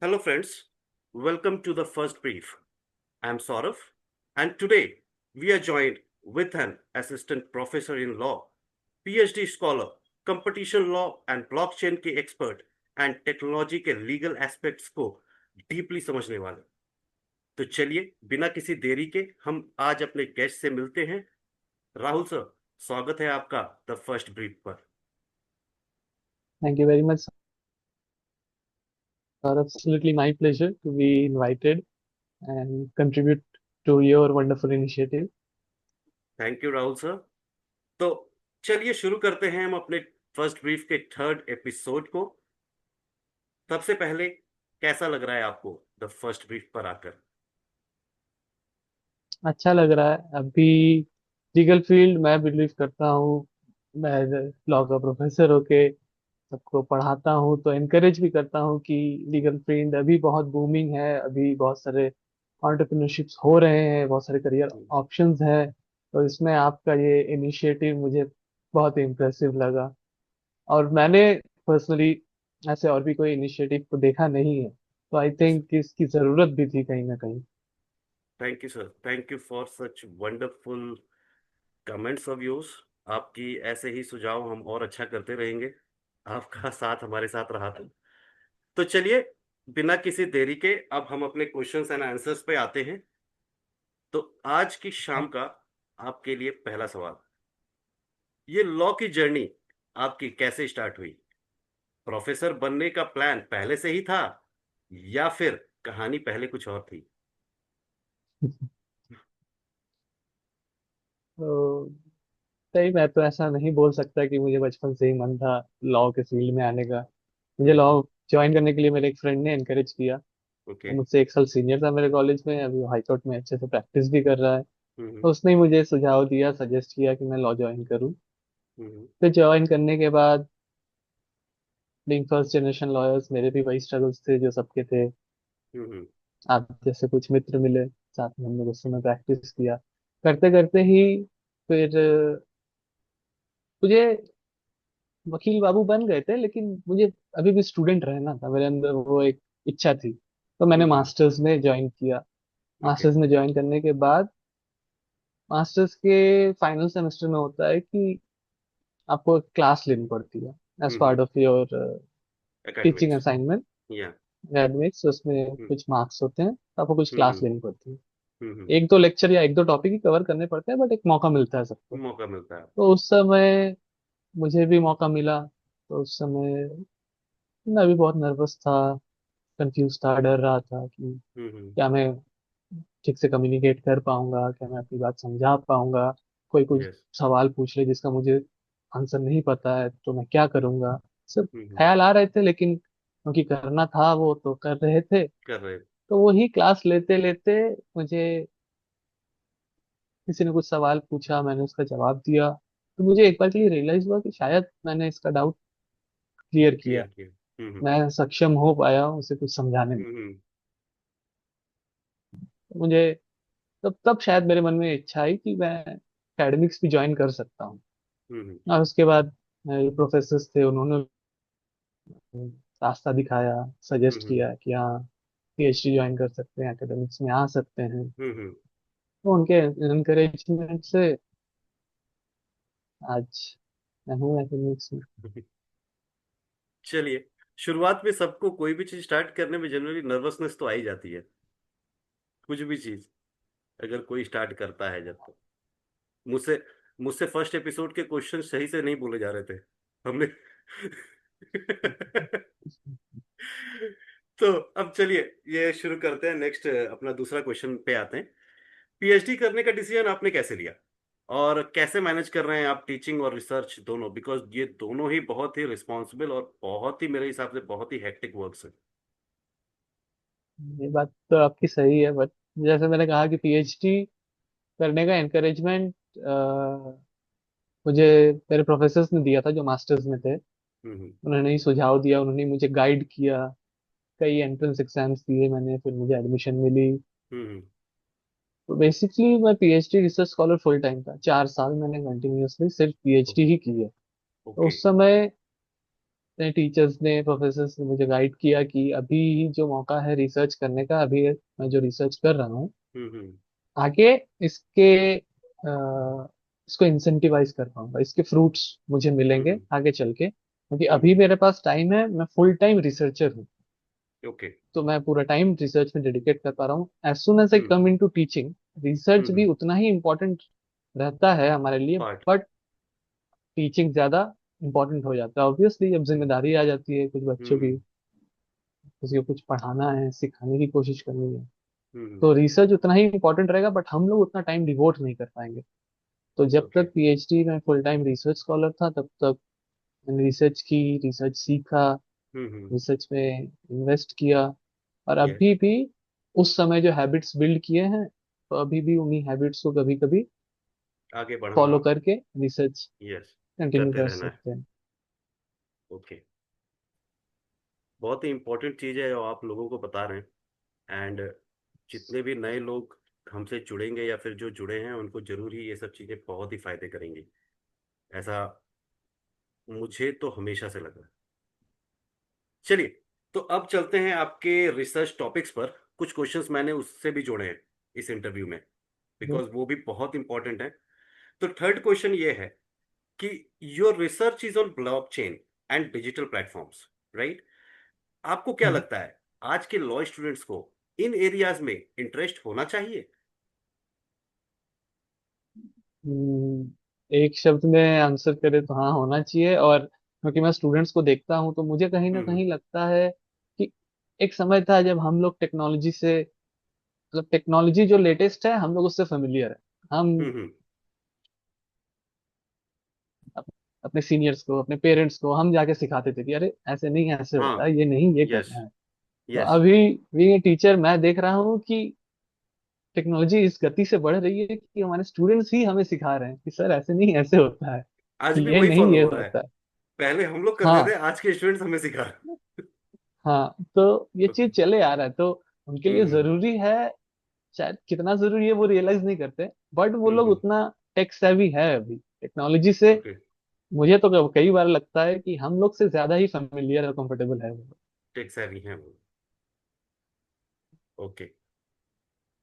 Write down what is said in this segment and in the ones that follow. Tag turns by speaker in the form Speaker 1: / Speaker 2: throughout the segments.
Speaker 1: Hello, friends. Welcome to the first brief. I'm Saurav, and today we are joined with an assistant professor in law, PhD scholar, competition law and blockchain के expert and technology के legal aspects को deeply समझने वाले। तो चलिए बिना किसी देरी के हम आज अपने गेस्ट से मिलते हैं। राहुल सर, स्वागत है आपका द फर्स्ट ब्रीफ पर।
Speaker 2: Thank you very much, sir. Absolutely my pleasure to be invited and contribute to your wonderful initiative.
Speaker 1: Thank you Rahul sir. तो चलिए शुरू करते हैं हम अपने फर्स्ट ब्रीफ के थर्ड एपिसोड को। सबसे पहले कैसा लग रहा है आपको द फर्स्ट ब्रीफ पर आकर?
Speaker 2: अच्छा लग रहा है अभी लीगल फील्ड मैं बिलीव करता हूँ। मैं लॉ का प्रोफेसर होके सबको पढ़ाता हूँ तो एनकरेज भी करता हूँ कि लीगल फील्ड अभी बहुत बूमिंग है। अभी बहुत सारे एंटरप्रेन्योरशिप्स हो रहे हैं, बहुत सारे करियर ऑप्शंस हैं। तो इसमें आपका ये इनिशिएटिव मुझे बहुत इम्प्रेसिव लगा। और मैंने पर्सनली ऐसे और भी कोई इनिशिएटिव को देखा नहीं है, तो आई
Speaker 1: यस,
Speaker 2: थिंक कि इसकी जरूरत भी थी कहीं ना कहीं।
Speaker 1: Thank you sir, thank you for such wonderful comments of yours. आपकी ऐसे ही सुझाव हम और अच्छा करते रहेंगे। आपका साथ हमारे साथ रहा तो चलिए बिना किसी देरी के अब हम अपने क्वेश्चंस एंड आंसर्स पे आते हैं। तो आज की शाम का आपके लिए पहला सवाल, ये लॉ की जर्नी आपकी कैसे स्टार्ट हुई? प्रोफेसर बनने का प्लान पहले से ही था या फिर कहानी पहले कुछ और थी?
Speaker 2: तो सही, मैं तो ऐसा नहीं बोल सकता कि मुझे बचपन से ही मन था लॉ के फील्ड में आने का। मुझे लॉ ज्वाइन करने के लिए मेरे एक फ्रेंड ने एनकरेज किया।
Speaker 1: ओके।
Speaker 2: वो मुझसे एक साल सीनियर था मेरे कॉलेज में, अभी वो हाई कोर्ट में अच्छे से प्रैक्टिस भी कर रहा है।
Speaker 1: हम्म।
Speaker 2: तो उसने ही मुझे सुझाव दिया, सजेस्ट किया कि मैं लॉ ज्वाइन करूँ।
Speaker 1: हम्म।
Speaker 2: फिर ज्वाइन करने के बाद बीइंग फर्स्ट जनरेशन लॉयर्स, मेरे भी वही स्ट्रगल्स थे जो सबके थे।
Speaker 1: हम्म।
Speaker 2: आप जैसे कुछ मित्र मिले, साथ में हम लोग उस समय प्रैक्टिस किया। करते करते ही फिर मुझे वकील बाबू बन गए थे, लेकिन मुझे अभी भी स्टूडेंट रहना था, मेरे अंदर वो एक इच्छा थी। तो मैंने
Speaker 1: हम्म।
Speaker 2: मास्टर्स में ज्वाइन किया।
Speaker 1: ओके।
Speaker 2: मास्टर्स में ज्वाइन करने के बाद मास्टर्स के फाइनल सेमेस्टर में होता है कि आपको क्लास लेनी पड़ती है as
Speaker 1: hmm.
Speaker 2: Part of your teaching
Speaker 1: academics.
Speaker 2: Assignment,
Speaker 1: या।
Speaker 2: एकेडमिक्स। उसमें
Speaker 1: हम्म।
Speaker 2: कुछ मार्क्स होते हैं तो आपको कुछ क्लास
Speaker 1: हम्म।
Speaker 2: लेनी पड़ती है।
Speaker 1: हम्म।
Speaker 2: एक दो लेक्चर या एक दो टॉपिक ही कवर करने पड़ते हैं, बट एक मौका मिलता है सबको।
Speaker 1: मौका मिलता है
Speaker 2: तो
Speaker 1: आपको।
Speaker 2: उस समय मुझे भी मौका मिला। तो उस समय मैं भी बहुत नर्वस था, कंफ्यूज था, डर रहा था कि
Speaker 1: हम्म।
Speaker 2: क्या मैं ठीक से कम्युनिकेट कर पाऊंगा, क्या मैं अपनी बात समझा पाऊंगा। कोई कुछ
Speaker 1: यस।
Speaker 2: सवाल पूछ ले जिसका मुझे आंसर नहीं पता है तो मैं क्या करूंगा। सब
Speaker 1: हम्म।
Speaker 2: ख्याल आ रहे थे, लेकिन क्योंकि करना था वो तो कर रहे थे।
Speaker 1: कर रहे।
Speaker 2: तो वही क्लास लेते लेते मुझे किसी ने कुछ सवाल पूछा, मैंने उसका जवाब दिया। तो मुझे एक बार के लिए रियलाइज हुआ कि शायद मैंने इसका डाउट क्लियर
Speaker 1: क्लियर
Speaker 2: किया,
Speaker 1: किया।
Speaker 2: मैं सक्षम हो पाया हूँ उसे कुछ समझाने में।
Speaker 1: हम्म।
Speaker 2: मुझे तब तब शायद मेरे मन में इच्छा आई कि मैं एकेडमिक्स भी ज्वाइन कर सकता हूँ।
Speaker 1: हम्म।
Speaker 2: और उसके बाद जो प्रोफेसर्स थे उन्होंने रास्ता दिखाया, सजेस्ट
Speaker 1: हम्म।
Speaker 2: किया कि हाँ पीएचडी ज्वाइन कर सकते हैं, एकेडमिक्स में आ सकते हैं।
Speaker 1: हम्म।
Speaker 2: तो उनके इनकरेजमेंट से आज मैं हूँ एकेडमिक्स में।
Speaker 1: चलिए, शुरुआत में सबको कोई भी चीज स्टार्ट करने में जनरली नर्वसनेस तो आ ही जाती है। कुछ भी चीज अगर कोई स्टार्ट करता है, जब तो मुझसे मुझसे फर्स्ट एपिसोड के क्वेश्चन सही से नहीं बोले जा रहे थे हमने। तो अब चलिए ये शुरू करते हैं। नेक्स्ट अपना दूसरा क्वेश्चन पे आते हैं। पीएचडी करने का डिसीजन आपने कैसे लिया और कैसे मैनेज कर रहे हैं आप टीचिंग और रिसर्च दोनों? बिकॉज ये दोनों ही बहुत ही रिस्पॉन्सिबल और बहुत ही, मेरे हिसाब से, बहुत ही हेक्टिक वर्क्स है।
Speaker 2: ये बात तो आपकी सही है, बट जैसे मैंने कहा कि पीएचडी करने का एनकरेजमेंट मुझे मेरे प्रोफेसर्स ने दिया था जो मास्टर्स में थे।
Speaker 1: हम्म।
Speaker 2: उन्होंने ही सुझाव दिया, उन्होंने मुझे गाइड किया। कई एंट्रेंस एग्जाम्स दिए मैंने, फिर मुझे एडमिशन मिली।
Speaker 1: हम्म।
Speaker 2: तो बेसिकली मैं PhD research scholar full time था, 4 साल मैंने कंटिन्यूअसली सिर्फ पीएचडी ही की है। तो
Speaker 1: ओके।
Speaker 2: उस समय अपने टीचर्स ने, प्रोफेसर्स ने मुझे गाइड किया कि अभी जो मौका है रिसर्च करने का, अभी मैं जो रिसर्च कर रहा हूँ,
Speaker 1: हम्म।
Speaker 2: आगे इसके इसको इंसेंटिवाइज कर पाऊंगा, इसके फ्रूट्स मुझे मिलेंगे
Speaker 1: हम्म।
Speaker 2: आगे चल के, क्योंकि अभी
Speaker 1: हम्म।
Speaker 2: मेरे पास टाइम है, मैं फुल टाइम रिसर्चर हूँ।
Speaker 1: ओके।
Speaker 2: तो मैं पूरा टाइम रिसर्च में डेडिकेट कर पा रहा हूँ। As soon as I
Speaker 1: hmm.
Speaker 2: Come in to teaching, research भी
Speaker 1: हम्म।
Speaker 2: उतना ही इम्पोर्टेंट रहता है हमारे लिए,
Speaker 1: पार्ट।
Speaker 2: बट टीचिंग ज्यादा इम्पोर्टेंट हो जाता है। ऑब्वियसली अब जिम्मेदारी आ जाती है कुछ बच्चों की,
Speaker 1: हम्म।
Speaker 2: किसी को कुछ पढ़ाना है, सिखाने की कोशिश करनी है,
Speaker 1: हम्म।
Speaker 2: तो रिसर्च उतना ही इम्पोर्टेंट रहेगा, बट हम लोग उतना टाइम डिवोट नहीं कर पाएंगे। तो जब
Speaker 1: ओके।
Speaker 2: तक पीएचडी में फुल टाइम रिसर्च स्कॉलर था, तब तक मैंने रिसर्च की, रिसर्च सीखा,
Speaker 1: हम्म।
Speaker 2: रिसर्च में इन्वेस्ट किया। और
Speaker 1: यस।
Speaker 2: अभी भी उस समय जो हैबिट्स बिल्ड किए हैं, तो अभी भी उन्हीं हैबिट्स को कभी कभी
Speaker 1: आगे बढ़ना।
Speaker 2: फॉलो करके रिसर्च
Speaker 1: यस।
Speaker 2: कंटिन्यू
Speaker 1: करते
Speaker 2: कर
Speaker 1: रहना है।
Speaker 2: सकते हैं।
Speaker 1: ओके। बहुत ही इंपॉर्टेंट चीज़ है जो आप लोगों को बता रहे हैं। एंड जितने भी नए लोग हमसे जुड़ेंगे या फिर जो जुड़े हैं उनको जरूर ही ये सब चीज़ें बहुत ही फायदे करेंगी, ऐसा मुझे तो हमेशा से लगा। चलिए, तो अब चलते हैं आपके रिसर्च टॉपिक्स पर। कुछ क्वेश्चंस मैंने उससे भी जोड़े हैं इस इंटरव्यू में, बिकॉज वो भी बहुत इंपॉर्टेंट है। तो थर्ड क्वेश्चन ये है कि your research is on blockchain and digital platforms, right? आपको क्या लगता है आज के लॉ स्टूडेंट्स को इन एरियाज में इंटरेस्ट होना चाहिए?
Speaker 2: एक शब्द में आंसर करें तो हाँ, होना चाहिए। और क्योंकि मैं स्टूडेंट्स को देखता हूँ, तो मुझे कहीं ना
Speaker 1: हम्म।
Speaker 2: कहीं लगता है कि एक समय था जब हम लोग टेक्नोलॉजी से, मतलब टेक्नोलॉजी जो लेटेस्ट है हम लोग उससे फेमिलियर है। हम
Speaker 1: हम्म।
Speaker 2: अप- अपने सीनियर्स को, अपने पेरेंट्स को हम जाके सिखाते थे कि अरे ऐसे नहीं, ऐसे
Speaker 1: हाँ।
Speaker 2: होता है, ये नहीं, ये
Speaker 1: यस।
Speaker 2: करना है। तो
Speaker 1: यस।
Speaker 2: अभी भी टीचर मैं देख रहा हूँ कि टेक्नोलॉजी इस गति से बढ़ रही है कि हमारे स्टूडेंट्स ही हमें सिखा रहे हैं कि सर ऐसे नहीं, ऐसे होता है,
Speaker 1: आज भी
Speaker 2: ये
Speaker 1: वही
Speaker 2: नहीं,
Speaker 1: फॉलो
Speaker 2: ये
Speaker 1: हो रहा है।
Speaker 2: होता है।
Speaker 1: पहले हम लोग करते थे,
Speaker 2: हाँ,
Speaker 1: आज के स्टूडेंट्स हमें सिखा रहे
Speaker 2: हाँ, तो ये
Speaker 1: हैं।
Speaker 2: चीज
Speaker 1: ओके।
Speaker 2: चले आ रहा है, तो उनके लिए
Speaker 1: हम्म।
Speaker 2: जरूरी है। शायद कितना जरूरी है वो रियलाइज नहीं करते, बट वो लोग
Speaker 1: हम्म।
Speaker 2: उतना टेक सेवी है अभी टेक्नोलॉजी से।
Speaker 1: ओके।
Speaker 2: मुझे तो कई बार लगता है कि हम लोग से ज्यादा ही फेमिलियर और कंफर्टेबल है वो।
Speaker 1: टेक सेवी हैं वो। ओके।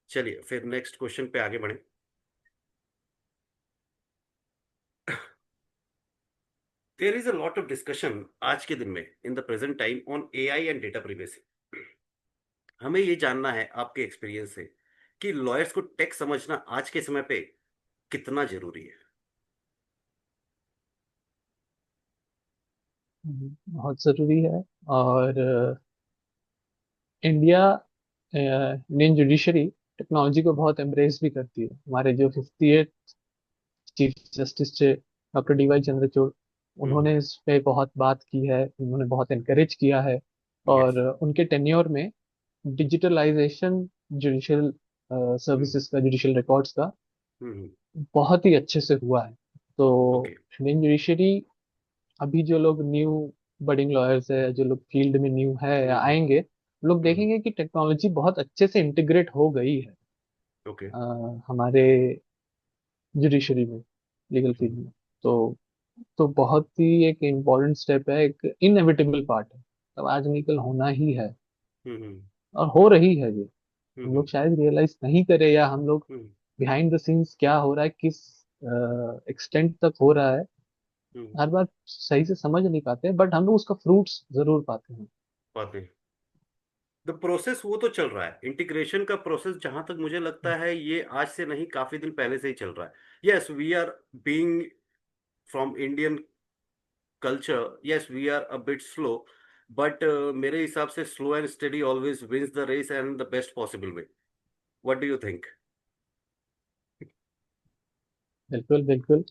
Speaker 1: चलिए फिर नेक्स्ट क्वेश्चन पे आगे बढ़े। There is a lot of discussion आज के दिन में in the present time on AI and data privacy. हमें ये जानना है आपके एक्सपीरियंस से कि लॉयर्स को टेक समझना आज के समय पे कितना जरूरी है।
Speaker 2: बहुत जरूरी है। और इंडिया, इंडियन जुडिशरी टेक्नोलॉजी को बहुत एम्ब्रेस भी करती है। हमारे जो 58 चीफ जस्टिस थे, डॉक्टर डीवाई चंद्रचूड़,
Speaker 1: हम्म।
Speaker 2: उन्होंने इस पे बहुत बात की है, उन्होंने बहुत एनकरेज किया है। और
Speaker 1: यस।
Speaker 2: उनके टेन्योर में डिजिटलाइजेशन जुडिशियल
Speaker 1: हम्म।
Speaker 2: सर्विसेज का, जुडिशियल रिकॉर्ड्स का
Speaker 1: हम्म।
Speaker 2: बहुत ही अच्छे से हुआ है। तो
Speaker 1: ओके।
Speaker 2: इंडियन जुडिशरी, अभी जो लोग न्यू बडिंग लॉयर्स है, जो लोग फील्ड में न्यू है या
Speaker 1: हम्म।
Speaker 2: आएंगे, लोग
Speaker 1: हम्म।
Speaker 2: देखेंगे कि टेक्नोलॉजी बहुत अच्छे से इंटीग्रेट हो गई है
Speaker 1: ओके।
Speaker 2: अ, हमारे जुडिशरी में, लीगल फील्ड
Speaker 1: हम्म।
Speaker 2: में। तो बहुत ही एक इम्पोर्टेंट स्टेप है, एक इनएविटेबल पार्ट है, तो आज निकल होना ही है।
Speaker 1: हम्म।
Speaker 2: और हो रही है ये, हम
Speaker 1: हम्म।
Speaker 2: लोग शायद रियलाइज नहीं करें, या हम लोग
Speaker 1: हम्म।
Speaker 2: बिहाइंड द सीन्स क्या हो रहा है, किस एक्सटेंट तक हो रहा है,
Speaker 1: हम्म।
Speaker 2: हर बार सही से समझ नहीं पाते, बट हम लोग उसका फ्रूट्स जरूर पाते हैं।
Speaker 1: बातें। द प्रोसेस वो तो चल रहा है, इंटीग्रेशन का प्रोसेस जहां तक मुझे लगता है ये आज से नहीं, काफी दिन पहले से ही चल रहा है। Yes we are being from Indian culture, yes we are a bit slow, but मेरे हिसाब से slow and steady always wins the race and the best possible way. What do you think?
Speaker 2: बिल्कुल, बिल्कुल।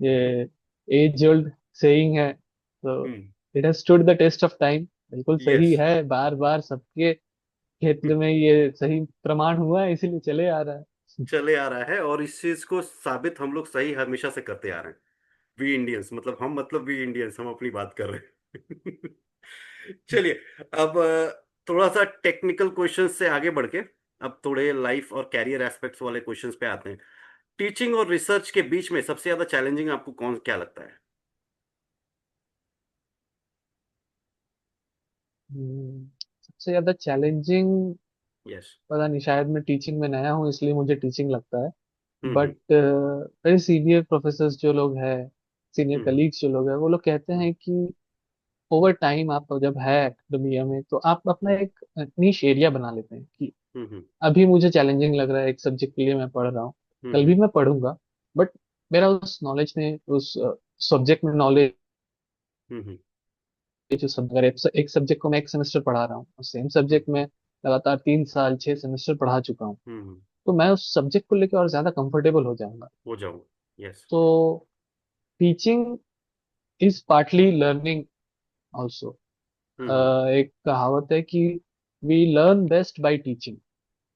Speaker 2: ये एज ओल्ड सेइंग है, तो
Speaker 1: hmm.
Speaker 2: It has stood the test of time. बिल्कुल
Speaker 1: yes.
Speaker 2: सही है, बार बार सबके क्षेत्र में ये सही प्रमाण हुआ है, इसीलिए चले आ रहा है।
Speaker 1: चले आ रहा है और इस चीज को साबित हम लोग सही हमेशा से करते आ रहे हैं। वी इंडियंस, मतलब हम, मतलब वी इंडियंस, हम अपनी बात कर रहे हैं। चलिए, अब थोड़ा सा टेक्निकल क्वेश्चंस से आगे बढ़ के अब थोड़े लाइफ और कैरियर एस्पेक्ट्स वाले क्वेश्चंस पे आते हैं। टीचिंग और रिसर्च के बीच में सबसे ज्यादा चैलेंजिंग आपको कौन क्या लगता है?
Speaker 2: हम्म, सबसे ज्यादा चैलेंजिंग,
Speaker 1: यस।
Speaker 2: पता नहीं, शायद मैं टीचिंग में नया हूँ इसलिए मुझे टीचिंग लगता है।
Speaker 1: हम्म।
Speaker 2: बट मेरे सीनियर प्रोफेसर्स जो लोग हैं, सीनियर
Speaker 1: हम्म।
Speaker 2: कलीग्स जो लोग हैं, वो लोग कहते
Speaker 1: हम्म।
Speaker 2: हैं कि ओवर टाइम आप जब है एकेडमिया में तो आप अपना
Speaker 1: हम्म।
Speaker 2: एक नीश एरिया बना लेते हैं कि
Speaker 1: हम्म।
Speaker 2: अभी मुझे चैलेंजिंग लग रहा है, एक सब्जेक्ट के लिए मैं पढ़ रहा हूँ, कल भी
Speaker 1: हम्म।
Speaker 2: मैं पढ़ूंगा, बट मेरा उस नॉलेज में, उस सब्जेक्ट में नॉलेज,
Speaker 1: हम्म।
Speaker 2: जो सब, अगर एक सब्जेक्ट को मैं एक सेमेस्टर पढ़ा रहा हूँ और सेम
Speaker 1: हम्म।
Speaker 2: सब्जेक्ट में लगातार 3 साल 6 सेमेस्टर पढ़ा चुका हूँ,
Speaker 1: हम्म।
Speaker 2: तो मैं उस सब्जेक्ट को लेकर और ज्यादा कंफर्टेबल हो जाऊंगा।
Speaker 1: हो जाऊँ। यस।
Speaker 2: तो teaching is partly learning also.
Speaker 1: Hmm.
Speaker 2: एक कहावत है कि we learn best by teaching.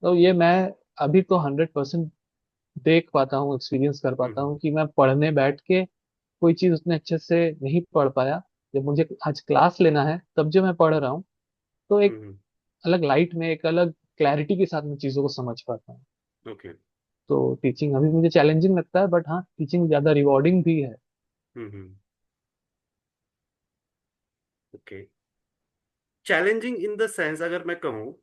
Speaker 2: तो ये मैं अभी तो 100% देख पाता हूँ, एक्सपीरियंस कर पाता
Speaker 1: हम्म।
Speaker 2: हूँ कि मैं पढ़ने बैठ के कोई चीज उतने अच्छे से नहीं पढ़ पाया। जब मुझे आज क्लास लेना है तब जो मैं पढ़ रहा हूँ, तो एक
Speaker 1: हम्म।
Speaker 2: अलग लाइट में, एक अलग क्लैरिटी के साथ मैं चीजों को समझ पाता हूँ।
Speaker 1: ओके।
Speaker 2: तो टीचिंग अभी मुझे चैलेंजिंग लगता है, बट हाँ, टीचिंग ज्यादा रिवॉर्डिंग भी है।
Speaker 1: Hmm. Okay. Challenging in the sense अगर मैं कहूँ,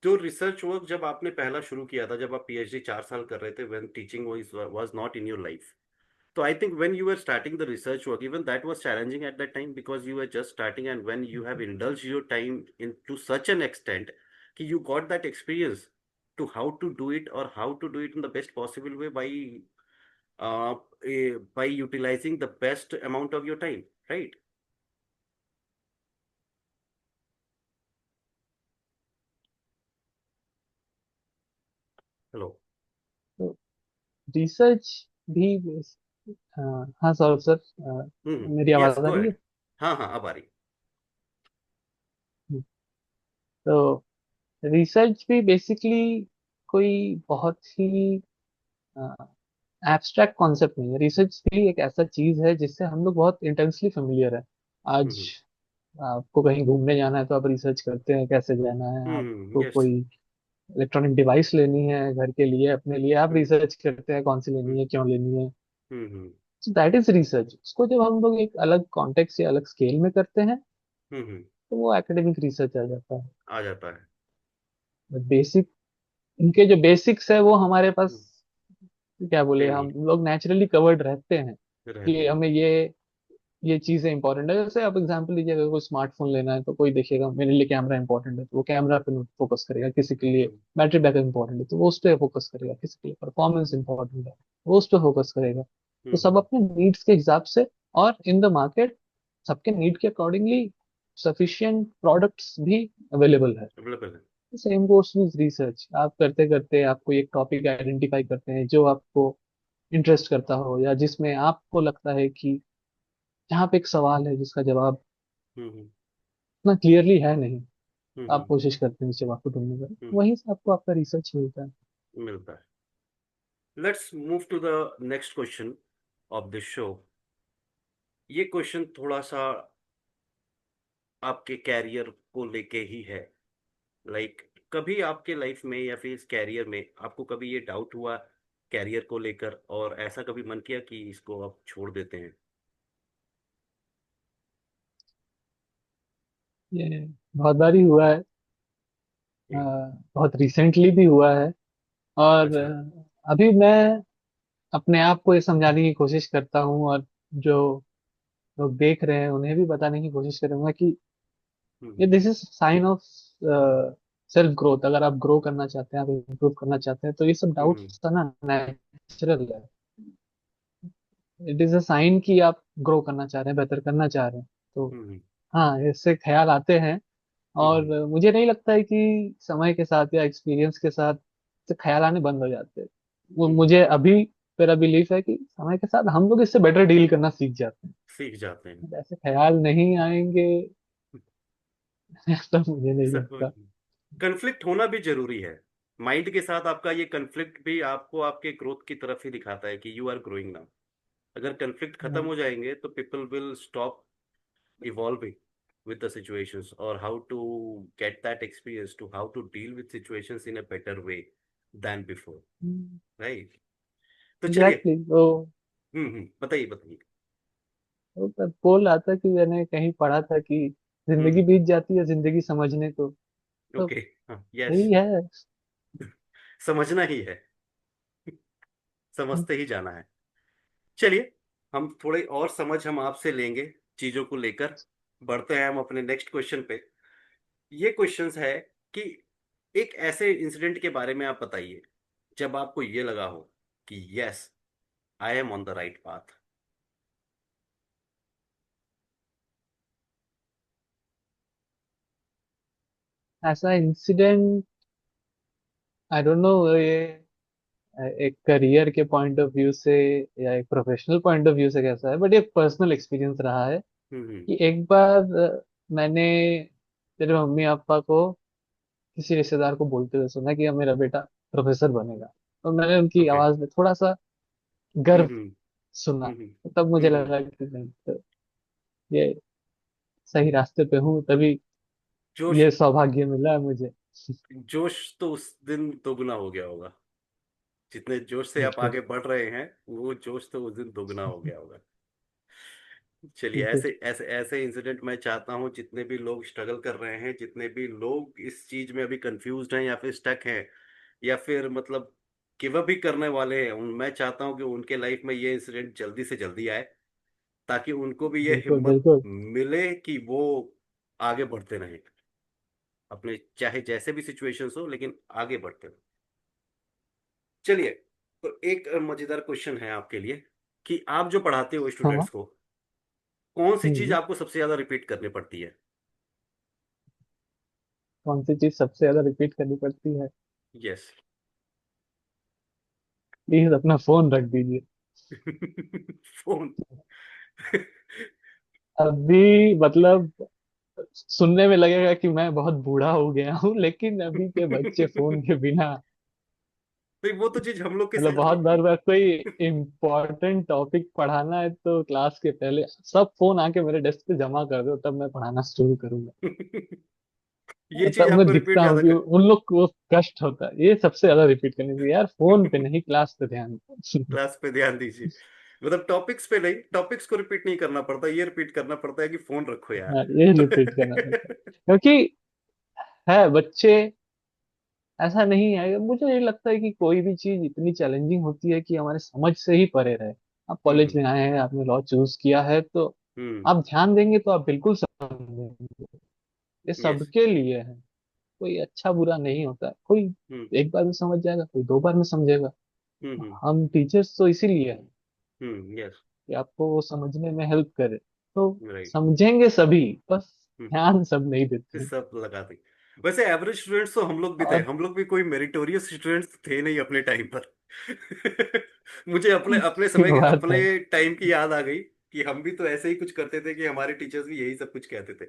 Speaker 1: जो रिसर्च वर्क जब आपने पहला शुरू किया था, जब आप पीएचडी 4 साल कर रहे थे, when teaching was not in your life, so I think when you were starting the research work, even that was challenging at that time because you were just starting, and when you have indulged your time into such an extent कि you got that experience to how to do it or how to do it in the best possible way by utilizing the best amount of your time, right? Hello.
Speaker 2: तो research भी, हाँ sir, मेरी
Speaker 1: yes,
Speaker 2: आवाज आ
Speaker 1: गो
Speaker 2: रही है?
Speaker 1: Ahead. हाँ हाँ, अब आ रही।
Speaker 2: तो रिसर्च भी बेसिकली कोई बहुत ही एब्स्ट्रैक्ट कॉन्सेप्ट नहीं है। रिसर्च भी एक ऐसा चीज है जिससे हम लोग बहुत इंटेंसली फेमिलियर है। आज
Speaker 1: हम्म।
Speaker 2: आपको कहीं घूमने जाना है तो आप रिसर्च करते हैं कैसे जाना है, आपको
Speaker 1: यस।
Speaker 2: कोई इलेक्ट्रॉनिक डिवाइस लेनी है घर के लिए, अपने लिए, आप
Speaker 1: हम्म।
Speaker 2: रिसर्च करते हैं कौन सी लेनी
Speaker 1: हम्म।
Speaker 2: है, क्यों लेनी है।
Speaker 1: Hmm.
Speaker 2: So that is research. उसको जब हम लोग एक अलग कॉन्टेक्स्ट या अलग स्केल में करते हैं तो वो एकेडमिक रिसर्च आ जाता है।
Speaker 1: आ जाता है।
Speaker 2: बेसिक, इनके जो बेसिक्स है वो हमारे पास,
Speaker 1: हम्म,
Speaker 2: क्या बोले,
Speaker 1: है नहीं।
Speaker 2: हम लोग नेचुरली कवर्ड रहते हैं
Speaker 1: रहते
Speaker 2: कि
Speaker 1: हैं।
Speaker 2: हमें ये चीजें इंपॉर्टेंट है। जैसे आप एग्जांपल लीजिए, अगर कोई स्मार्टफोन लेना है तो कोई देखेगा मेरे लिए कैमरा इंपॉर्टेंट है तो वो कैमरा पे फोकस करेगा, किसी के लिए
Speaker 1: हम्म।
Speaker 2: बैटरी बैकअप इंपॉर्टेंट है तो वो उस पर फोकस करेगा, किसी के लिए परफॉर्मेंस इंपॉर्टेंट है वो उस पर फोकस करेगा। तो सब
Speaker 1: हम्म।
Speaker 2: अपने नीड्स के हिसाब से, और इन द मार्केट सबके नीड के अकॉर्डिंगली सफिशिएंट प्रोडक्ट्स भी अवेलेबल है।
Speaker 1: अवेलेबल है।
Speaker 2: Same goes with research. आप करते करते आपको एक टॉपिक आइडेंटिफाई करते हैं जो आपको इंटरेस्ट करता हो, या जिसमें आपको लगता है कि यहाँ पे एक सवाल है जिसका जवाब
Speaker 1: हम्म।
Speaker 2: इतना क्लियरली है नहीं, आप
Speaker 1: हम्म।
Speaker 2: कोशिश करते हैं उस जवाब को ढूंढने का,
Speaker 1: हम्म।
Speaker 2: वहीं से आपको आपका रिसर्च मिलता है।
Speaker 1: मिलता है। Let's move to the next question of this show. ये क्वेश्चन थोड़ा सा आपके कैरियर को लेके ही है। लाइक कभी आपके लाइफ में या फिर इस कैरियर में आपको कभी ये डाउट हुआ कैरियर को लेकर, और ऐसा कभी मन किया कि इसको आप छोड़ देते हैं?
Speaker 2: ये बहुत बार ही हुआ है,
Speaker 1: ये।
Speaker 2: बहुत रिसेंटली भी हुआ है। और
Speaker 1: अच्छा।
Speaker 2: अभी मैं अपने आप को ये समझाने की कोशिश करता हूँ, और जो लोग देख रहे हैं उन्हें भी बताने की कोशिश करूंगा कि ये,
Speaker 1: hmm.
Speaker 2: This is sign of self growth. अगर आप ग्रो करना चाहते हैं, आप इम्प्रूव करना चाहते हैं, तो ये सब
Speaker 1: हम्म।
Speaker 2: डाउट्स ना नेचुरल है। इट इज अ साइन कि आप ग्रो करना चाह रहे हैं, बेहतर करना चाह रहे हैं। तो
Speaker 1: हम्म।
Speaker 2: हाँ, ऐसे ख्याल आते हैं। और
Speaker 1: हम्म।
Speaker 2: मुझे नहीं लगता है कि समय के साथ या एक्सपीरियंस के साथ से ख्याल आने बंद हो जाते हैं। वो
Speaker 1: हम्म।
Speaker 2: मुझे अभी, मेरा बिलीफ है कि समय के साथ हम लोग इससे बेटर डील करना सीख जाते
Speaker 1: सीख जाते हैं।
Speaker 2: हैं। ऐसे ख्याल नहीं आएंगे ऐसा मुझे नहीं लगता।
Speaker 1: कंफ्लिक्ट होना भी जरूरी है। माइंड के साथ आपका ये कंफ्लिक्ट भी आपको आपके ग्रोथ की तरफ ही दिखाता है कि यू आर ग्रोइंग नाउ। अगर कंफ्लिक्ट खत्म
Speaker 2: हाँ।
Speaker 1: हो जाएंगे तो people will stop evolving with the situations, or how to get that experience to how to deal with situations in a better way than before, right? तो चलिए।
Speaker 2: Exactly. तो
Speaker 1: बताइए बताइए।
Speaker 2: वो मैं बोल रहा था कि मैंने कहीं पढ़ा था कि जिंदगी बीत जाती है जिंदगी समझने को। तो
Speaker 1: ओके। हाँ, यस।
Speaker 2: यही है।
Speaker 1: समझना ही है, समझते ही जाना है। चलिए, हम थोड़ी और समझ हम आपसे लेंगे चीजों को लेकर। बढ़ते हैं हम अपने नेक्स्ट क्वेश्चन पे। ये क्वेश्चंस है कि एक ऐसे इंसिडेंट के बारे में आप बताइए जब आपको ये लगा हो कि yes, I am on the right path.
Speaker 2: ऐसा इंसिडेंट, आई डोंट नो, ये एक करियर के पॉइंट ऑफ व्यू से या एक प्रोफेशनल पॉइंट ऑफ व्यू से कैसा है, बट ये पर्सनल एक्सपीरियंस रहा है
Speaker 1: हम्म।
Speaker 2: कि एक बार मैंने मेरे मम्मी पापा को किसी रिश्तेदार को बोलते हुए सुना कि अब मेरा बेटा प्रोफेसर बनेगा। तो मैंने उनकी
Speaker 1: ओके।
Speaker 2: आवाज में थोड़ा सा
Speaker 1: हम्म।
Speaker 2: गर्व
Speaker 1: हम्म।
Speaker 2: सुना।
Speaker 1: हम्म।
Speaker 2: तो तब मुझे
Speaker 1: हम्म।
Speaker 2: लगा कि नहीं, तो ये सही रास्ते पे हूँ, तभी
Speaker 1: जोश,
Speaker 2: ये सौभाग्य मिला है मुझे।
Speaker 1: जोश तो उस दिन दोगुना हो गया होगा। जितने जोश से आप
Speaker 2: बिल्कुल।
Speaker 1: आगे बढ़ रहे हैं, वो जोश तो उस दिन दोगुना हो गया होगा। चलिए,
Speaker 2: बिल्कुल।
Speaker 1: ऐसे ऐसे ऐसे इंसिडेंट मैं चाहता हूँ जितने भी लोग स्ट्रगल कर रहे हैं, जितने भी लोग इस चीज में अभी कंफ्यूज्ड हैं या फिर स्टक हैं, या फिर मतलब गिव अप भी करने वाले हैं, मैं चाहता हूँ कि उनके लाइफ में ये इंसिडेंट जल्दी से जल्दी आए, ताकि उनको भी ये
Speaker 2: बिल्कुल।
Speaker 1: हिम्मत
Speaker 2: बिल्कुल।
Speaker 1: मिले कि वो आगे बढ़ते रहें, अपने चाहे जैसे भी सिचुएशंस हो, लेकिन आगे बढ़ते रहें। चलिए, तो एक मजेदार क्वेश्चन है आपके लिए कि आप जो पढ़ाते हो
Speaker 2: हाँ।
Speaker 1: स्टूडेंट्स को, कौन सी चीज
Speaker 2: हम्म।
Speaker 1: आपको सबसे ज्यादा रिपीट करनी पड़ती है?
Speaker 2: कौन सी चीज सबसे ज्यादा रिपीट करनी पड़ती है?
Speaker 1: यस।
Speaker 2: प्लीज अपना फोन रख दीजिए।
Speaker 1: फोन।
Speaker 2: अभी मतलब सुनने में लगेगा कि मैं बहुत बूढ़ा हो गया हूँ, लेकिन अभी के बच्चे फोन के बिना,
Speaker 1: भाई, वो तो चीज हम लोग के
Speaker 2: मतलब
Speaker 1: साथ भी
Speaker 2: बहुत
Speaker 1: थी।
Speaker 2: बार कोई इम्पोर्टेंट टॉपिक पढ़ाना है तो क्लास के पहले सब फोन आके मेरे डेस्क पे जमा कर दो, तब मैं पढ़ाना शुरू करूंगा।
Speaker 1: ये चीज
Speaker 2: तब मैं
Speaker 1: आपको रिपीट
Speaker 2: दिखता हूँ
Speaker 1: ज्यादा
Speaker 2: कि
Speaker 1: कर।
Speaker 2: उन लोग को कष्ट होता है। ये सबसे ज्यादा रिपीट करनी चाहिए यार, फोन पे नहीं, क्लास पे ध्यान दो।
Speaker 1: क्लास पे ध्यान दीजिए। मतलब टॉपिक्स पे नहीं, टॉपिक्स को रिपीट नहीं करना पड़ता, ये रिपीट करना पड़ता है कि फोन रखो यार।
Speaker 2: हाँ, ये रिपीट करना पड़ता है क्योंकि है बच्चे, ऐसा नहीं है, मुझे ये लगता है कि कोई भी चीज इतनी चैलेंजिंग होती है कि हमारे समझ से ही परे रहे। आप कॉलेज
Speaker 1: हम्म।
Speaker 2: में आए हैं, आपने लॉ चूज किया है, तो
Speaker 1: हम्म।
Speaker 2: आप ध्यान देंगे तो आप बिल्कुल समझेंगे। ये
Speaker 1: यस।
Speaker 2: सबके लिए है, कोई अच्छा बुरा नहीं होता है। कोई
Speaker 1: हम्म।
Speaker 2: एक बार में समझ जाएगा, कोई दो बार में समझेगा।
Speaker 1: हम्म।
Speaker 2: हम टीचर्स तो इसीलिए हैं
Speaker 1: यस।
Speaker 2: कि आपको वो समझने में हेल्प करे। तो
Speaker 1: राइट।
Speaker 2: समझेंगे सभी, बस ध्यान सब नहीं देते हैं।
Speaker 1: सब लगा दी। वैसे एवरेज स्टूडेंट्स तो हम लोग भी थे,
Speaker 2: और
Speaker 1: हम लोग भी कोई मेरिटोरियस स्टूडेंट्स थे नहीं अपने टाइम पर। मुझे अपने अपने
Speaker 2: ये
Speaker 1: समय,
Speaker 2: बात
Speaker 1: अपने
Speaker 2: है।
Speaker 1: टाइम की याद आ गई कि हम भी तो ऐसे ही कुछ करते थे, कि हमारे टीचर्स भी यही सब कुछ कहते थे।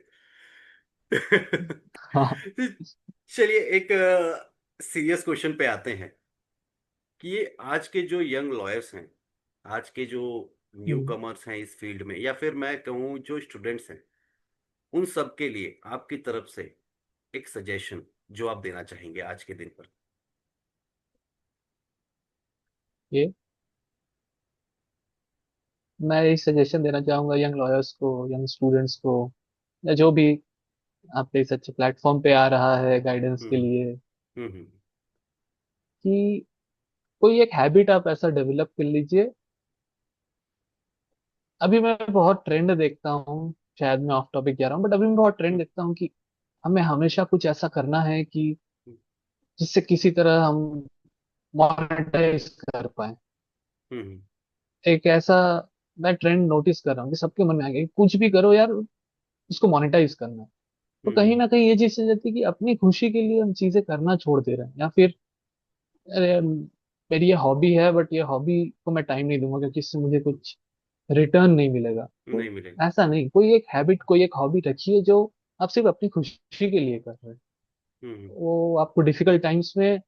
Speaker 2: हाँ।
Speaker 1: चलिए, एक सीरियस क्वेश्चन पे आते हैं कि ये आज के जो यंग लॉयर्स हैं, आज के जो न्यू
Speaker 2: हम्म,
Speaker 1: कमर्स हैं इस फील्ड में, या फिर मैं कहूँ जो स्टूडेंट्स हैं, उन सब के लिए आपकी तरफ से एक सजेशन जो आप देना चाहेंगे आज के दिन पर।
Speaker 2: ये मैं एक सजेशन देना चाहूंगा यंग लॉयर्स को, यंग स्टूडेंट्स को, या जो भी आपके इस अच्छे प्लेटफॉर्म पे आ रहा है गाइडेंस के
Speaker 1: हम्म।
Speaker 2: लिए,
Speaker 1: हम्म।
Speaker 2: कि कोई एक हैबिट आप ऐसा डेवलप कर लीजिए। अभी मैं बहुत ट्रेंड देखता हूँ, शायद मैं ऑफ टॉपिक जा रहा हूँ, बट अभी मैं बहुत ट्रेंड
Speaker 1: हम्म।
Speaker 2: देखता हूँ कि हमें हमेशा कुछ ऐसा करना है कि जिससे किसी तरह हम मोनेटाइज कर पाए।
Speaker 1: हम्म।
Speaker 2: एक ऐसा मैं ट्रेंड नोटिस कर रहा हूँ कि सबके मन में आ गया कि कुछ भी करो यार, उसको मोनेटाइज करना है। तो कहीं
Speaker 1: हम्म।
Speaker 2: ना कहीं ये चीज चल जाती है कि अपनी खुशी के लिए हम चीजें करना छोड़ दे रहे हैं, या फिर अरे यार, मेरी ये हॉबी है बट ये हॉबी को मैं टाइम नहीं दूंगा क्योंकि इससे मुझे कुछ रिटर्न नहीं मिलेगा। तो
Speaker 1: नहीं मिलेगा।
Speaker 2: ऐसा नहीं, कोई एक हैबिट, कोई एक हॉबी रखिए जो आप सिर्फ अपनी खुशी के लिए कर रहे हैं।
Speaker 1: हम्म।
Speaker 2: वो आपको डिफिकल्ट टाइम्स में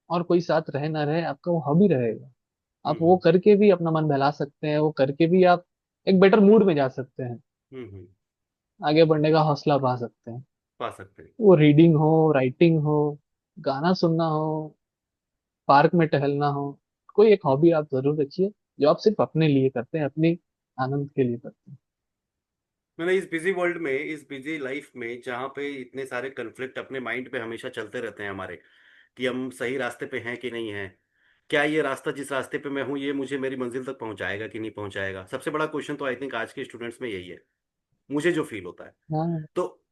Speaker 2: और कोई साथ रहे ना रहे, आपका वो हॉबी रहेगा। आप वो
Speaker 1: हम्म।
Speaker 2: करके भी अपना मन बहला सकते हैं, वो करके भी आप एक बेटर मूड में जा सकते हैं,
Speaker 1: हम्म।
Speaker 2: आगे बढ़ने का हौसला पा सकते हैं।
Speaker 1: पा सकते हैं।
Speaker 2: वो रीडिंग हो, राइटिंग हो, गाना सुनना हो, पार्क में टहलना हो, कोई एक हॉबी आप जरूर रखिए जो आप सिर्फ अपने लिए करते हैं, अपने आनंद के लिए करते हैं।
Speaker 1: मैंने इस बिजी वर्ल्ड में, इस बिजी लाइफ में, जहाँ पे इतने सारे कन्फ्लिक्ट अपने माइंड पे हमेशा चलते रहते हैं हमारे, कि हम सही रास्ते पे हैं कि नहीं हैं, क्या ये रास्ता जिस रास्ते पे मैं हूँ ये मुझे मेरी मंजिल तक पहुंचाएगा कि नहीं पहुंचाएगा, सबसे बड़ा क्वेश्चन तो आई थिंक आज के स्टूडेंट्स में यही है, मुझे जो फील होता है।
Speaker 2: हाँ।
Speaker 1: तो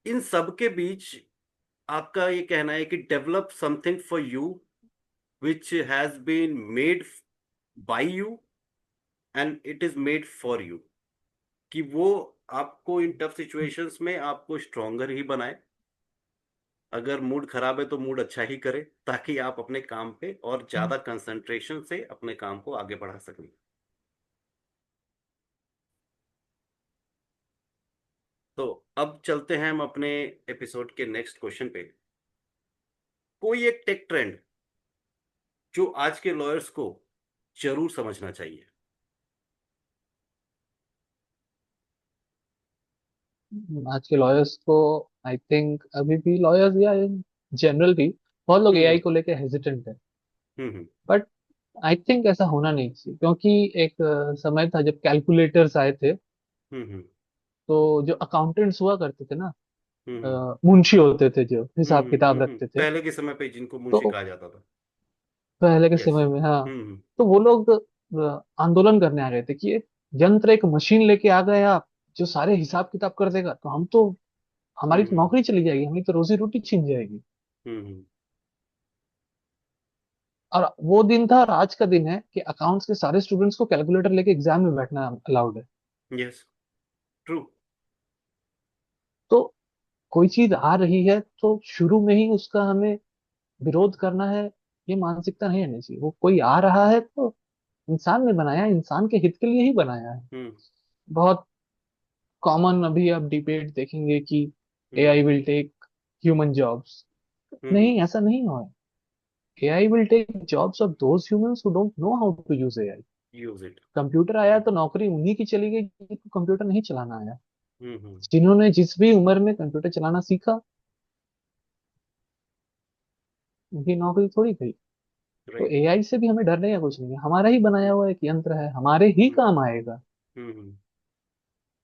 Speaker 1: इन सब के बीच आपका ये कहना है कि develop something for you which has been made by you and it is made for you, कि वो आपको इन टफ सिचुएशंस में आपको स्ट्रोंगर ही बनाए, अगर मूड खराब है तो मूड अच्छा ही करे, ताकि आप अपने काम पे और ज्यादा कंसंट्रेशन से अपने काम को आगे बढ़ा सकें। तो अब चलते हैं हम अपने एपिसोड के नेक्स्ट क्वेश्चन पे। कोई एक टेक ट्रेंड जो आज के लॉयर्स को जरूर समझना चाहिए।
Speaker 2: आज के लॉयर्स को, आई थिंक अभी भी लॉयर्स या जनरल भी बहुत लोग
Speaker 1: हम्म
Speaker 2: एआई को लेके हेजिटेंट है।
Speaker 1: हम्म
Speaker 2: बट आई थिंक ऐसा होना नहीं चाहिए, क्योंकि एक समय था जब कैलकुलेटर्स आए थे,
Speaker 1: हम्म हम्म
Speaker 2: तो जो अकाउंटेंट्स हुआ करते थे ना,
Speaker 1: हम्म
Speaker 2: मुंशी होते थे जो हिसाब किताब रखते थे,
Speaker 1: पहले के समय पे जिनको मुंशी
Speaker 2: तो
Speaker 1: कहा जाता था।
Speaker 2: पहले के
Speaker 1: यस।
Speaker 2: समय में, हाँ,
Speaker 1: हम्म
Speaker 2: तो वो लोग आंदोलन करने आ गए थे कि एक यंत्र, एक मशीन लेके आ गए आप जो सारे हिसाब किताब कर देगा, तो हम तो, हमारी तो
Speaker 1: हम्म
Speaker 2: नौकरी चली जाएगी, हमारी तो रोजी रोटी छीन जाएगी।
Speaker 1: हम्म
Speaker 2: और वो दिन था और आज का दिन है कि अकाउंट्स के सारे स्टूडेंट्स को कैलकुलेटर लेके एग्जाम में बैठना अलाउड है।
Speaker 1: यस। ट्रू।
Speaker 2: तो कोई चीज आ रही है तो शुरू में ही उसका हमें विरोध करना है, ये मानसिकता नहीं रहनी चाहिए। वो कोई आ रहा है तो इंसान ने बनाया है, इंसान के हित के लिए ही बनाया है।
Speaker 1: हम्म
Speaker 2: बहुत कॉमन अभी आप डिबेट देखेंगे कि
Speaker 1: hmm
Speaker 2: AI will take human jobs.
Speaker 1: Hmm
Speaker 2: नहीं, ऐसा नहीं हो। AI will take jobs of those humans who don't know how to use AI.
Speaker 1: Use it.
Speaker 2: Computer आया तो नौकरी उन्हीं की चली गई जिनको कंप्यूटर नहीं चलाना आया।
Speaker 1: हम्म।
Speaker 2: जिन्होंने जिस भी उम्र में कंप्यूटर चलाना सीखा, उनकी नौकरी थोड़ी गई। तो
Speaker 1: राइट।
Speaker 2: एआई से भी हमें डरने का कुछ नहीं है, हमारा ही बनाया हुआ एक यंत्र है, हमारे ही
Speaker 1: हम्म
Speaker 2: काम आएगा।
Speaker 1: हम्म।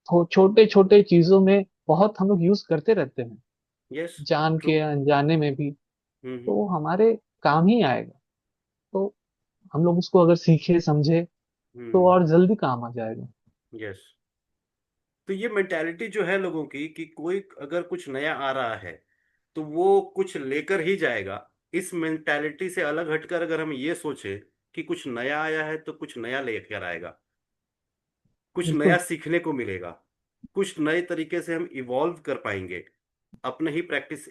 Speaker 2: तो छोटे छोटे चीजों में बहुत हम लोग यूज करते रहते हैं,
Speaker 1: यस।
Speaker 2: जान
Speaker 1: ट्रू।
Speaker 2: के अनजाने में भी, तो
Speaker 1: हम्म।
Speaker 2: वो हमारे काम ही आएगा। तो हम लोग उसको अगर सीखे समझे तो
Speaker 1: हम्म।
Speaker 2: और जल्दी काम आ जाएगा।
Speaker 1: यस। तो ये मेंटालिटी जो है लोगों की, कि कोई अगर कुछ नया आ रहा है तो वो कुछ लेकर ही जाएगा, इस मेंटालिटी से अलग हटकर अगर हम ये सोचे कि कुछ नया आया है तो कुछ नया लेकर आएगा, कुछ नया
Speaker 2: बिल्कुल।
Speaker 1: सीखने को मिलेगा, कुछ नए तरीके से हम इवॉल्व कर पाएंगे अपने ही प्रैक्टिस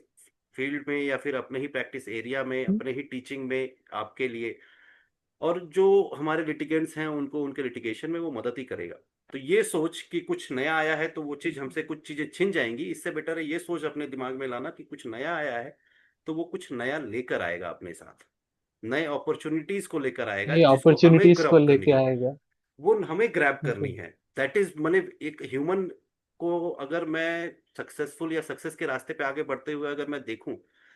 Speaker 1: फील्ड में, या फिर अपने ही प्रैक्टिस एरिया में, अपने ही टीचिंग में, आपके लिए, और जो हमारे लिटिगेंट्स हैं उनको उनके लिटिगेशन में वो मदद ही करेगा। तो ये सोच कि कुछ नया आया है तो वो चीज हमसे कुछ चीजें छिन जाएंगी, इससे बेटर है ये सोच अपने दिमाग में लाना कि कुछ नया आया है तो वो कुछ नया लेकर आएगा अपने साथ, नए अपॉर्चुनिटीज को लेकर आएगा
Speaker 2: नई
Speaker 1: जिसको हमें
Speaker 2: अपॉर्चुनिटीज को
Speaker 1: ग्रैब करनी
Speaker 2: लेके
Speaker 1: है,
Speaker 2: आएगा।
Speaker 1: वो हमें ग्रैब करनी
Speaker 2: बिल्कुल।
Speaker 1: है। दैट इज मैंने एक ह्यूमन को, अगर मैं सक्सेसफुल या सक्सेस के रास्ते पे आगे बढ़ते हुए अगर मैं देखूं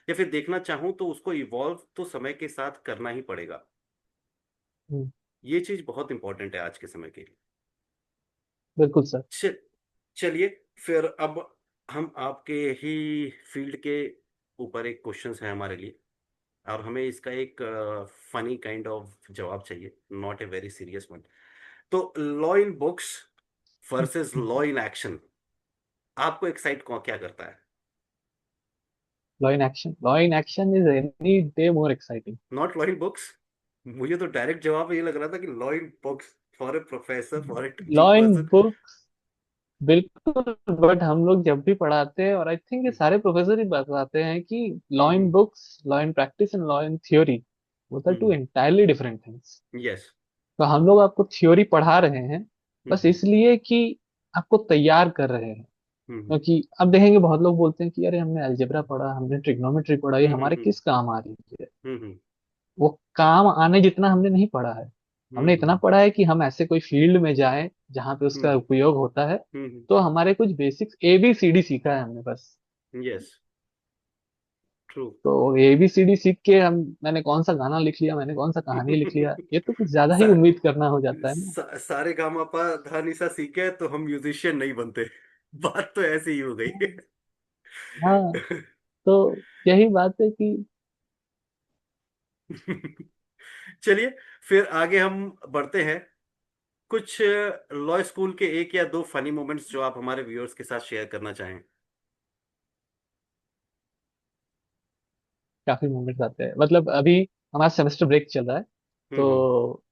Speaker 1: या फिर देखना चाहूं, तो उसको इवॉल्व तो समय के साथ करना ही पड़ेगा।
Speaker 2: हम्म,
Speaker 1: ये चीज बहुत इंपॉर्टेंट है आज के समय के लिए।
Speaker 2: बिल्कुल सर।
Speaker 1: चल चलिए, फिर अब हम आपके ही फील्ड के ऊपर एक क्वेश्चन है हमारे लिए, और हमें इसका एक फनी काइंड ऑफ जवाब चाहिए, not a very serious one. तो law in books versus law in action, आपको एक्साइट कौन क्या करता है?
Speaker 2: Law in action, law in action is any day more exciting.
Speaker 1: Not law in books. मुझे तो डायरेक्ट जवाब ये लग रहा था कि law in books, for a professor, for a teaching
Speaker 2: law in
Speaker 1: person.
Speaker 2: Books, बिल्कुल। बट हम लोग जब भी पढ़ाते हैं, और आई थिंक ये सारे प्रोफेसर ही बताते हैं कि law in
Speaker 1: hmm
Speaker 2: books, law in practice and law in theory, वो are two
Speaker 1: hmm.
Speaker 2: Entirely different things.
Speaker 1: Yes.
Speaker 2: तो हम लोग आपको थ्योरी पढ़ा रहे हैं बस
Speaker 1: हम्म
Speaker 2: इसलिए कि आपको तैयार कर रहे हैं।
Speaker 1: हम्म
Speaker 2: क्योंकि अब देखेंगे बहुत लोग बोलते हैं कि अरे हमने अलजेब्रा पढ़ा, हमने ट्रिग्नोमेट्री पढ़ा, ये हमारे
Speaker 1: हम्म
Speaker 2: किस काम आ रही है।
Speaker 1: हम्म
Speaker 2: वो काम आने जितना हमने नहीं पढ़ा है। हमने इतना
Speaker 1: हम्म
Speaker 2: पढ़ा है कि हम ऐसे कोई फील्ड में जाएं जहां पे उसका
Speaker 1: हम्म
Speaker 2: उपयोग होता है।
Speaker 1: हम्म।
Speaker 2: तो हमारे कुछ बेसिक्स ABCD सीखा है हमने बस।
Speaker 1: यस। ट्रू।
Speaker 2: तो ABCD सीख के हम, मैंने कौन सा गाना लिख लिया, मैंने कौन सा कहानी लिख लिया, ये तो कुछ ज्यादा ही
Speaker 1: सा,
Speaker 2: उम्मीद करना हो जाता है ना।
Speaker 1: सारे गामा पा धा निसा सीखे तो हम म्यूजिशियन नहीं बनते। बात तो ऐसी ही हो गई।
Speaker 2: हाँ, तो यही बात है कि
Speaker 1: चलिए, फिर आगे हम बढ़ते हैं। कुछ लॉ स्कूल के एक या दो फनी मोमेंट्स जो आप हमारे व्यूअर्स के साथ शेयर करना चाहें।
Speaker 2: काफी मोमेंट्स आते हैं। मतलब अभी हमारा सेमेस्टर ब्रेक चल रहा है,
Speaker 1: हम्म।
Speaker 2: तो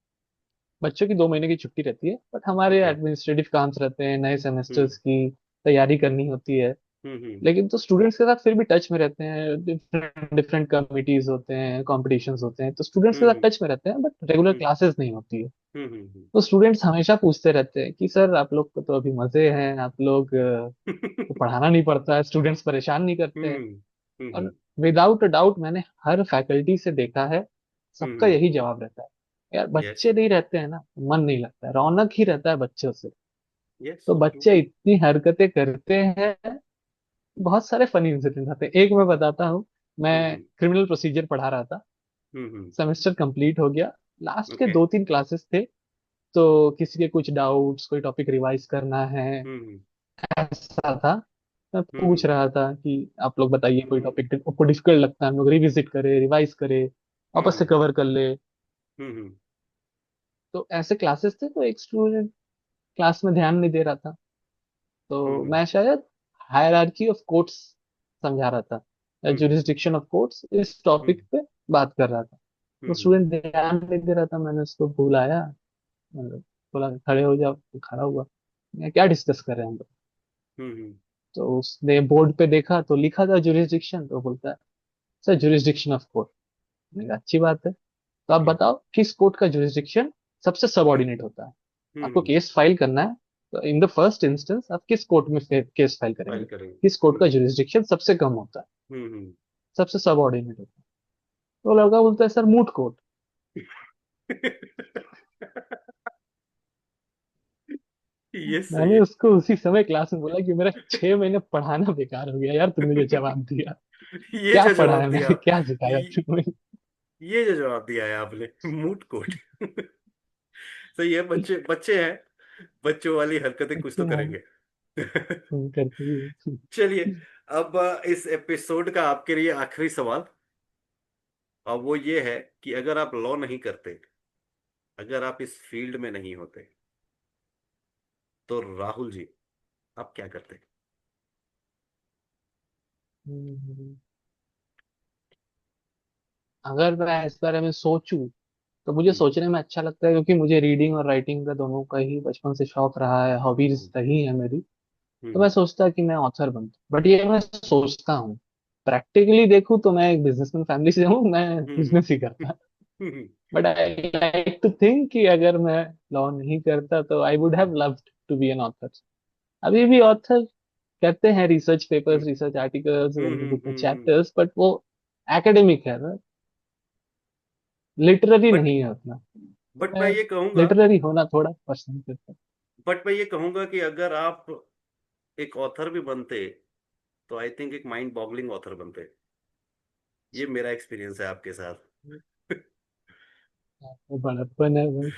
Speaker 2: बच्चों की 2 महीने की छुट्टी रहती है, बट हमारे
Speaker 1: ओके।
Speaker 2: एडमिनिस्ट्रेटिव काम रहते हैं, नए
Speaker 1: हम्म
Speaker 2: सेमेस्टर्स की तैयारी करनी होती है।
Speaker 1: हम्म।
Speaker 2: लेकिन तो स्टूडेंट्स के साथ फिर भी टच में रहते हैं, डिफरेंट डिफरेंट कमिटीज होते हैं, कॉम्पिटिशन्स होते हैं, तो स्टूडेंट्स के साथ
Speaker 1: हम्म
Speaker 2: टच में रहते हैं, बट रेगुलर
Speaker 1: हम्म
Speaker 2: क्लासेस नहीं होती है।
Speaker 1: हम्म।
Speaker 2: तो स्टूडेंट्स हमेशा पूछते रहते हैं कि सर आप लोग को तो अभी मजे हैं, आप लोग को पढ़ाना नहीं पड़ता है, स्टूडेंट्स परेशान नहीं करते हैं।
Speaker 1: हम्म
Speaker 2: और
Speaker 1: हम्म
Speaker 2: विदाउट अ डाउट मैंने हर फैकल्टी से देखा है, सबका
Speaker 1: हम्म।
Speaker 2: यही जवाब रहता है, यार
Speaker 1: यस
Speaker 2: बच्चे नहीं रहते हैं ना, मन नहीं लगता है, रौनक ही रहता है बच्चों से।
Speaker 1: यस
Speaker 2: तो
Speaker 1: ट्रू।
Speaker 2: बच्चे इतनी हरकतें करते हैं, बहुत सारे फनी इंसिडेंट आते हैं। एक मैं बताता हूँ, मैं
Speaker 1: हम्म
Speaker 2: क्रिमिनल प्रोसीजर पढ़ा रहा था,
Speaker 1: हम्म।
Speaker 2: सेमेस्टर कंप्लीट हो गया, लास्ट के
Speaker 1: ओके।
Speaker 2: 2-3 क्लासेस थे, तो किसी के कुछ डाउट्स, कोई टॉपिक रिवाइज करना है,
Speaker 1: हम्म
Speaker 2: ऐसा था। मैं पूछ
Speaker 1: हम्म
Speaker 2: रहा था कि आप लोग बताइए कोई
Speaker 1: हम्म
Speaker 2: टॉपिक आपको डिफिकल्ट लगता है, हम लोग रिविजिट करें, रिवाइज करें, वापस से
Speaker 1: हम्म
Speaker 2: कवर कर ले।
Speaker 1: हम्म
Speaker 2: तो ऐसे क्लासेस थे, तो एक स्टूडेंट क्लास में ध्यान नहीं दे रहा था, तो
Speaker 1: हम्म
Speaker 2: मैं शायद हायरार्की ऑफ कोर्ट्स समझा रहा था, या
Speaker 1: हम्म
Speaker 2: जुरिस्डिक्शन ऑफ कोर्ट्स, इस टॉपिक पे बात कर रहा था। तो
Speaker 1: हम्म
Speaker 2: स्टूडेंट ध्यान नहीं दे रहा था, मैंने उसको बुलाया, मतलब बोला खड़े हो जाओ, तो खड़ा हुआ। मैं क्या डिस्कस कर रहे हैं हम लोग?
Speaker 1: हम्म
Speaker 2: तो उसने बोर्ड पे देखा तो लिखा था जुरिस्डिक्शन, तो बोलता है सर जुरिस्डिक्शन ऑफ कोर्ट। मैंने कहा अच्छी बात है, तो आप
Speaker 1: ओके।
Speaker 2: बताओ किस कोर्ट का जुरिस्डिक्शन सबसे सबऑर्डिनेट होता है? आपको
Speaker 1: हम्म।
Speaker 2: केस फाइल करना है, तो इन द फर्स्ट इंस्टेंस आप किस कोर्ट में केस फाइल
Speaker 1: फाइल
Speaker 2: करेंगे?
Speaker 1: करेंगे।
Speaker 2: किस कोर्ट का जुरिस्डिक्शन सबसे कम होता है,
Speaker 1: हम्म।
Speaker 2: सबसे सबऑर्डिनेट होता है? तो लड़का बोलता है सर मूट कोर्ट।
Speaker 1: ये सही
Speaker 2: मैंने
Speaker 1: है।
Speaker 2: उसको उसी समय क्लास में बोला कि मेरा 6 महीने पढ़ाना बेकार हो गया यार, तुमने जो जवाब दिया।
Speaker 1: ये
Speaker 2: क्या
Speaker 1: जो
Speaker 2: पढ़ाया
Speaker 1: जवाब दिया,
Speaker 2: मैंने, क्या सिखाया
Speaker 1: ये,
Speaker 2: तुम्हें?
Speaker 1: ये जो जवाब दिया है आपने, मूट कोट। सही है, बच्चे बच्चे हैं, बच्चों वाली हरकतें कुछ तो
Speaker 2: अच्छा,
Speaker 1: करेंगे।
Speaker 2: करते ही।
Speaker 1: चलिए, अब इस एपिसोड का आपके लिए आखिरी सवाल, और वो ये है कि अगर आप लॉ नहीं करते, अगर आप इस फील्ड में नहीं होते, तो राहुल जी आप क्या करते?
Speaker 2: अगर मैं इस बारे में सोचूं, तो मुझे
Speaker 1: हम्म
Speaker 2: सोचने में अच्छा लगता है, क्योंकि मुझे रीडिंग और राइटिंग का दोनों का ही बचपन से शौक रहा है, हॉबीज
Speaker 1: हम्म
Speaker 2: रही है मेरी। तो मैं
Speaker 1: हम्म
Speaker 2: सोचता कि मैं ऑथर बनता, बट ये मैं सोचता हूँ। प्रैक्टिकली देखूँ तो मैं एक बिजनेसमैन फैमिली से हूँ, मैं
Speaker 1: हम्म
Speaker 2: बिजनेस ही करता।
Speaker 1: Hmm
Speaker 2: but I like to think कि अगर मैं लॉ नहीं करता तो I would have loved to be an author. अभी भी ऑथर कहते हैं, रिसर्च पेपर्स, रिसर्च आर्टिकल्स लिख में
Speaker 1: हम्म।
Speaker 2: चैप्टर्स, बट वो एकेडमिक है ना, लिटररी
Speaker 1: बट
Speaker 2: नहीं है उतना। तो
Speaker 1: बट मैं
Speaker 2: मैं
Speaker 1: ये कहूंगा,
Speaker 2: लिटररी होना थोड़ा पसंद करता
Speaker 1: कि अगर आप एक ऑथर भी बनते, तो आई थिंक एक माइंड बॉगलिंग ऑथर बनते। ये मेरा एक्सपीरियंस है आपके साथ।
Speaker 2: हूँ। वो बड़प्पन है भाई।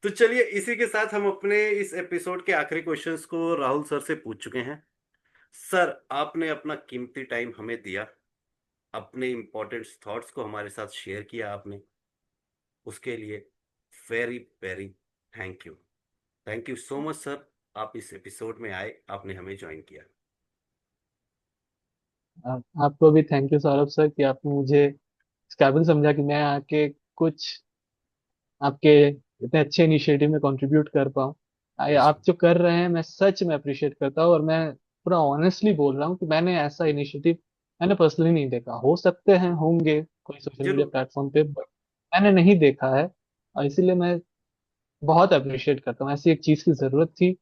Speaker 1: तो चलिए, इसी के साथ हम अपने इस एपिसोड के आखिरी क्वेश्चंस को राहुल सर से पूछ चुके हैं। सर, आपने अपना कीमती टाइम हमें दिया, अपने इंपॉर्टेंट थॉट्स को हमारे साथ शेयर किया आपने, उसके लिए very very thank you. Thank you so much sir. आप इस एपिसोड में आए, आपने हमें ज्वाइन किया।
Speaker 2: आपको भी थैंक यू सौरभ सर, कि आपने मुझे इस काबिल समझा कि मैं आके कुछ आपके इतने अच्छे इनिशिएटिव में कंट्रीब्यूट कर पाऊँ।
Speaker 1: यस
Speaker 2: आप जो कर रहे हैं मैं सच में अप्रिशिएट करता हूँ, और मैं पूरा ऑनेस्टली बोल रहा हूँ कि मैंने ऐसा इनिशिएटिव मैंने पर्सनली नहीं देखा। हो सकते हैं होंगे कोई सोशल मीडिया
Speaker 1: जरूर।
Speaker 2: प्लेटफॉर्म पे, but मैंने नहीं देखा है, और इसीलिए मैं बहुत अप्रिशिएट करता हूँ। ऐसी एक चीज की जरूरत थी।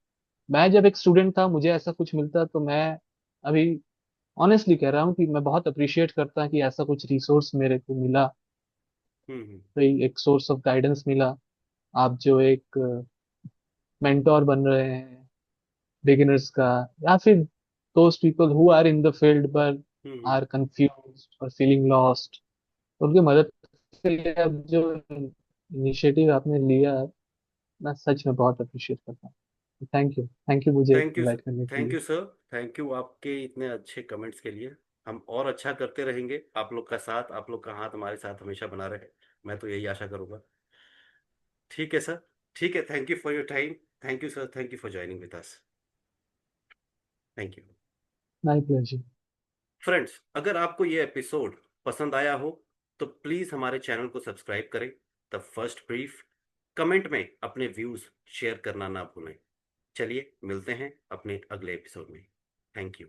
Speaker 2: मैं जब एक स्टूडेंट था, मुझे ऐसा कुछ मिलता तो मैं अभी ऑनेस्टली कह रहा हूँ कि मैं बहुत अप्रिशिएट करता कि ऐसा कुछ रिसोर्स मेरे को मिला,
Speaker 1: हम्म।
Speaker 2: कोई एक सोर्स ऑफ गाइडेंस मिला। आप जो एक मेंटोर बन रहे हैं बिगिनर्स का, या फिर those people who are in the field but
Speaker 1: hmm.
Speaker 2: Are confuse और फीलिंग लॉस्ट, उनकी मदद के लिए अब जो इनिशिएटिव आपने लिया, मैं सच में बहुत अप्रिशिएट करता हूँ। थैंक यू मुझे
Speaker 1: थैंक यू।
Speaker 2: इनवाइट करने के
Speaker 1: थैंक
Speaker 2: लिए।
Speaker 1: You sir. थैंक यू आपके इतने अच्छे कमेंट्स के लिए। हम और अच्छा करते रहेंगे, आप लोग का साथ, आप लोग का हाथ हमारे साथ हमेशा बना रहे। मैं तो यही आशा करूंगा। ठीक है सर। ठीक है, thank you for your time. Thank you sir, thank you for joining with us. Thank you.
Speaker 2: My pleasure.
Speaker 1: Friends, अगर आपको ये एपिसोड पसंद आया हो तो प्लीज हमारे चैनल को सब्सक्राइब करें। The first brief. कमेंट में अपने व्यूज शेयर करना ना भूलें। चलिए मिलते हैं अपने अगले एपिसोड में। Thank you.